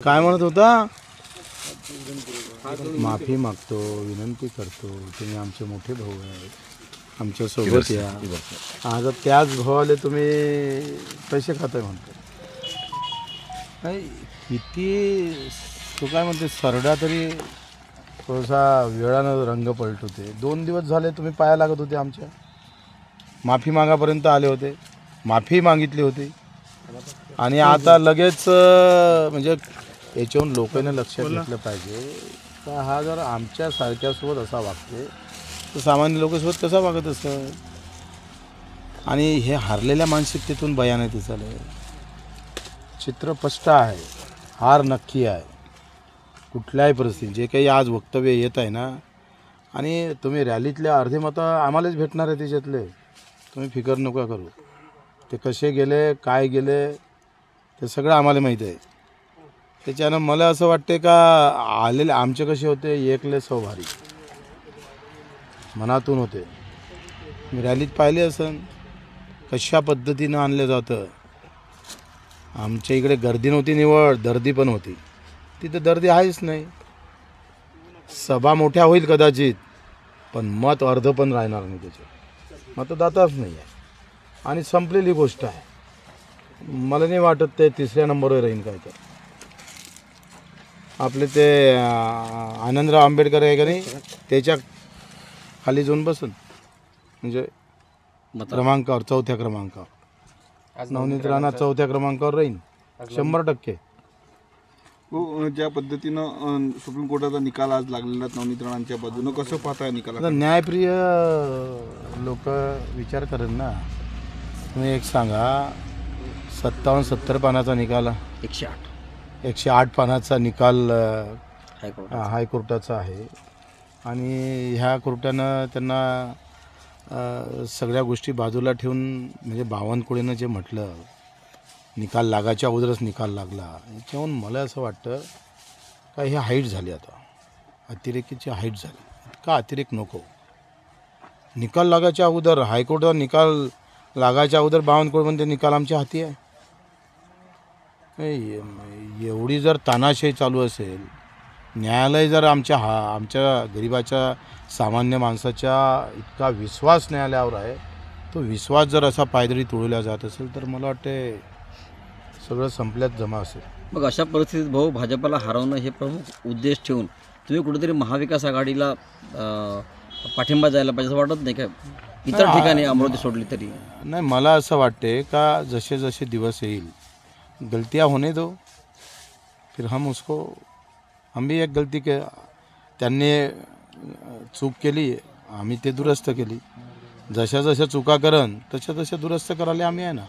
काय म्हणत होता? माफी मागतो, विनंती करतो, तुम्ही आमचे मोठे भाऊ आहेत, आमच्या सोबत या. आज त्याच भावाले तुम्ही पैसे खाताय म्हणतो. नाही किती तो काय म्हणते, सरडा तरी थोडासा वेळानं रंग पलटवते. 2 दिवस झाले तुम्ही पाया लागत होते आमच्या, माफी मागापर्यंत आले होते, माफी मागितली होती आणि आता लगेच म्हणजे याच्याहून लोकांनी लक्षात घेतलं पाहिजे का हा जर आमच्या सारख्यासोबत असा वागते तर सामान्य लोकांसोबत कसा वागत असतं. आणि हे हारलेल्या मानसिकतेतून बयान आहे तिचं. चित्र स्पष्ट आहे, हार नक्की आहे कुठल्याही परिस्थितीत. जे काही आज वक्तव्य येत आहे ना, आणि तुम्ही रॅलीतले अर्धे मतं आम्हालाच भेटणार आहे त्याच्यातले, तुम्ही फिकर नका करू. ते कसे गेले काय गेले ते सगळं आम्हाला माहीत आहे. त्याच्यानं मला असं वाटते का आलेले आमचे कसे होते, एकले सौभारी मनातून होते. मी रॅलीत पाहिले असन कशा पद्धतीनं आणलं जातं. आमच्या इकडे गर्दी नव्हती, निवड दर्दी पण होती. तिथं दर्दी आहेच नाही. सभा मोठ्या होईल कदाचित, पण मत अर्ध पण राहणार नाही, त्याचे मतदाताच नाही आहे आणि संपलेली गोष्ट आहे. मला नाही वाटत ते 3ऱ्या नंबरवर राहील काय. तर आपले ते आनंदराव आंबेडकर आहे का नाही, त्याच्या खाली जाऊन बसून म्हणजे क्रमांकावर 4थ्या क्रमांकावर नवनीत राणा 4थ्या क्रमांकावर राहील 100%. ज्या पद्धतीनं सुप्रीम कोर्टाचा निकाल आज लागलेला नवनीत राणांच्या बाजूनं, कसं पाहताय निकाल? न्यायप्रिय लोक विचार करेल ना. तुम्ही एक सांगा, 57-70 पानाचा निकाल, 108 पानाचा निकाल हायकोर्टाचा आहे. आणि ह्या कोर्टानं त्यांना सगळ्या गोष्टी बाजूला ठेवून, म्हणजे बावनकुळेनं जे म्हटलं निकाल लागायच्या अगोदरच निकाल लागला, याच्याहून मला असं वाटतं का हे हाईट झाली. आता अतिरेकीची हाईट झाली. इतका अतिरेक नको. निकाल लागायच्या अगोदर, हायकोर्टाचा निकाल लागायच्या अगोदर बावनकुळेमध्ये निकाल आमच्या हाती आहे. एवढी जर तानाशाही चालू असेल, न्यायालय जर आमच्या गरिबाच्या सामान्य माणसाच्या इतका विश्वास न्यायालयावर आहे, तो विश्वास जर असा पायदळी तोडला जात असेल तर मला वाटते सगळं संपल्यात जमा असेल. मग अशा परिस्थितीत भाऊ, भाजपला हरवणं हे प्रमुख उद्देश ठेवून तुम्ही कुठेतरी महाविकास आघाडीला पाठिंबा द्यायला पाहिजे असं वाटत नाही का? इतर ठिकाणी अमरावती सोडली तरी नाही, मला असं वाटते का जसे जसे दिवस येईल, गलतियाँ होने दो, फिर हम भी एक गलती के त्यांनी चूक केली, आम्ही ते दुरुस्त केली. जशा जशा चुका करन तशा तशा दुरुस्त करायला आम्ही आहे ना.